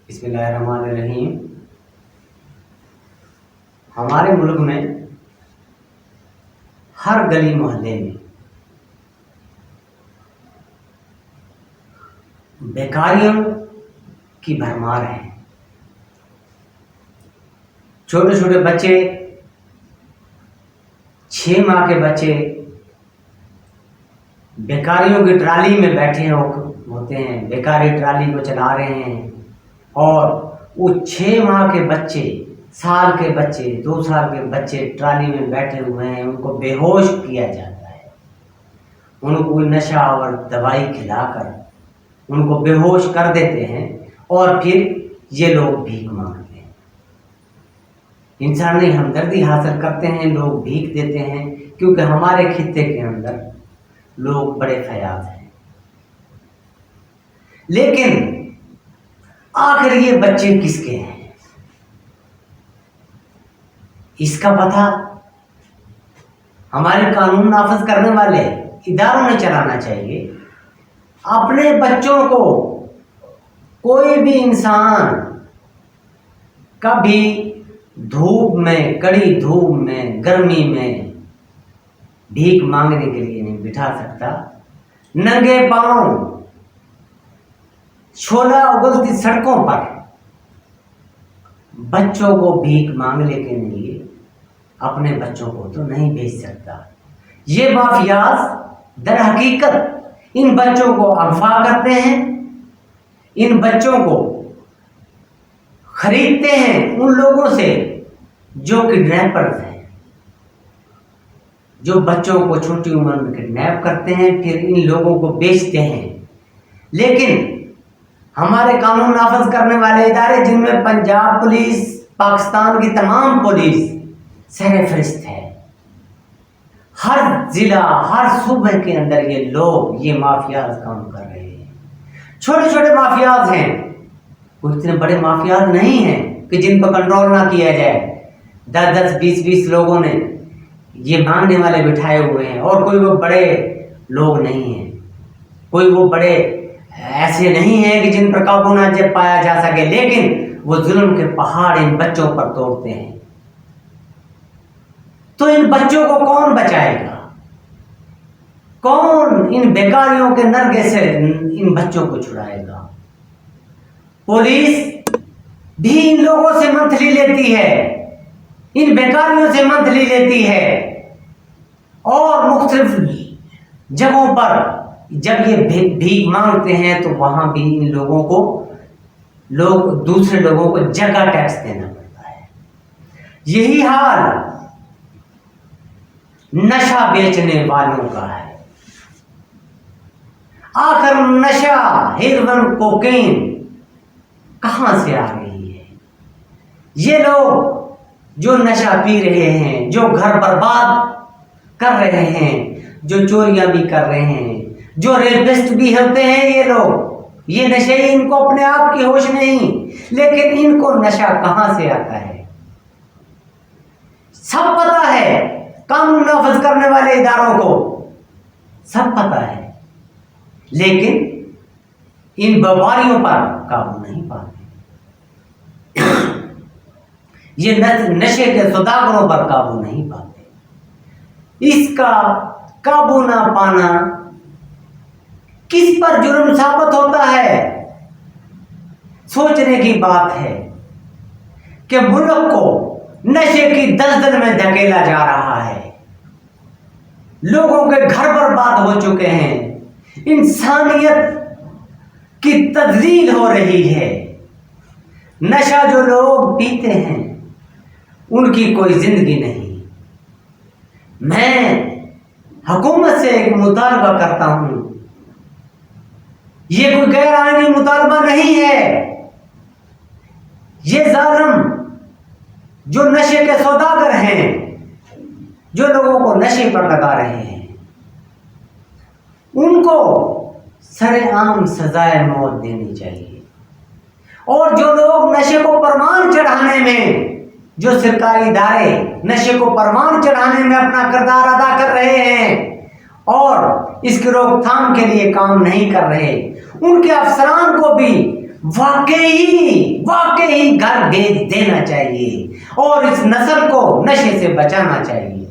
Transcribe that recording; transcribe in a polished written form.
بسم اللہ الرحمن الرحیم۔ ہمارے ملک میں ہر گلی محلے میں بیکاریوں کی بھرمار ہے۔ چھوٹے چھوٹے بچے، 6 ماہ کے بچے بیکاریوں کی ٹرالی میں بیٹھے ہوتے ہیں، بیکاری ٹرالی کو چلا رہے ہیں، اور وہ 6 ماہ کے بچے، سال کے بچے، 2 سال کے بچے ٹرالی میں بیٹھے ہوئے ہیں۔ ان کو بے ہوش کیا جاتا ہے، ان کو کوئی نشہ اور دوائی کھلا کر ان کو بے ہوش کر دیتے ہیں، اور پھر یہ لوگ بھیک مانگتے ہیں۔ انسانی ہمدردی حاصل کرتے ہیں، لوگ بھیک دیتے ہیں، کیونکہ ہمارے خطے کے اندر لوگ بڑے فیاض ہیں۔ لیکن آخر یہ بچے کس کے ہیں، اس کا پتہ ہمارے قانون نافذ کرنے والے اداروں نے چلانا چاہیے۔ اپنے بچوں کو کوئی بھی انسان کبھی دھوپ میں، کڑی دھوپ میں، گرمی میں بھیک مانگنے کے لیے نہیں بٹھا سکتا۔ ننگے پاؤں شعلہ اگلتی سڑکوں پر بچوں کو بھیک مانگنے کے لیے اپنے بچوں کو تو نہیں بھیج سکتا۔ یہ مافیاز در حقیقت ان بچوں کو اغوا کرتے ہیں، ان بچوں کو خریدتے ہیں ان لوگوں سے جو کڈنیپرز ہیں، جو بچوں کو چھوٹی عمر میں کڈنیپ کرتے ہیں، پھر ان لوگوں کو بیچتے ہیں۔ لیکن ہمارے قانون نافذ کرنے والے ادارے، جن میں پنجاب پولیس، پاکستان کی تمام پولیس سر فہرست ہے، ہر ضلع، ہر صوبے کے اندر یہ لوگ، یہ مافیاز کام کر رہے ہیں۔ چھوٹے چھوٹے مافیاز ہیں، کوئی اتنے بڑے مافیاز نہیں ہیں کہ جن پر کنٹرول نہ کیا جائے۔ 10 20 لوگوں نے یہ مانگنے والے بٹھائے ہوئے ہیں، اور کوئی وہ بڑے لوگ نہیں ہیں، کوئی وہ بڑے ایسے نہیں ہیں کہ جن پر قابو نہ پایا جا سکے، لیکن وہ ظلم کے پہاڑ ان بچوں پر توڑتے ہیں۔ تو ان بچوں کو کون بچائے گا؟ کون ان بیکاریوں کے نرگے سے ان بچوں کو چھڑائے گا؟ پولیس بھی ان لوگوں سے منتھلی لیتی ہے، ان بیکاریوں سے منتھلی لیتی ہے، اور مختلف جگہوں پر جب یہ بھیک مانگتے ہیں تو وہاں بھی ان لوگوں کو دوسرے لوگوں کو جگہ ٹیکس دینا پڑتا ہے۔ یہی حال نشہ بیچنے والوں کا ہے۔ آخر نشہ، ہیروئن، کوکین کہاں سے آ رہی ہے؟ یہ لوگ جو نشہ پی رہے ہیں، جو گھر برباد کر رہے ہیں، جو چوریاں بھی کر رہے ہیں، جو ریپسٹ بھی ہوتے ہیں، یہ لوگ، یہ نشے ان کو اپنے آپ کی ہوش نہیں، لیکن ان کو نشہ کہاں سے آتا ہے سب پتا ہے۔ قانون نافذ کرنے والے اداروں کو سب پتا ہے، لیکن ان بیماریوں پر قابو نہیں پاتے، یہ نشے کے سوداگروں پر قابو نہیں پاتے۔ اس کا قابو نہ پانا کس پر جرم ثابت ہوتا ہے؟ سوچنے کی بات ہے کہ ملک کو نشے کی دلدل میں دھکیلا جا رہا ہے، لوگوں کے گھر برباد ہو چکے ہیں، انسانیت کی تذلیل ہو رہی ہے۔ نشہ جو لوگ پیتے ہیں ان کی کوئی زندگی نہیں۔ میں حکومت سے ایک مطالبہ کرتا ہوں، یہ کوئی غیر آئینی مطالبہ نہیں ہے۔ یہ ظالم جو نشے کے سوداگر ہیں، جو لوگوں کو نشے پر لگا رہے ہیں، ان کو سر عام سزائے موت دینی چاہیے۔ اور جو لوگ نشے کو پروان چڑھانے میں، جو سرکاری ادارے نشے کو پروان چڑھانے میں اپنا کردار ادا کر رہے ہیں اور اس کی روک تھام کے لیے کام نہیں کر رہے، ان کے افسران کو بھی واقعی گھر بھیج دینا چاہیے اور اس نسل کو نشے سے بچانا چاہیے.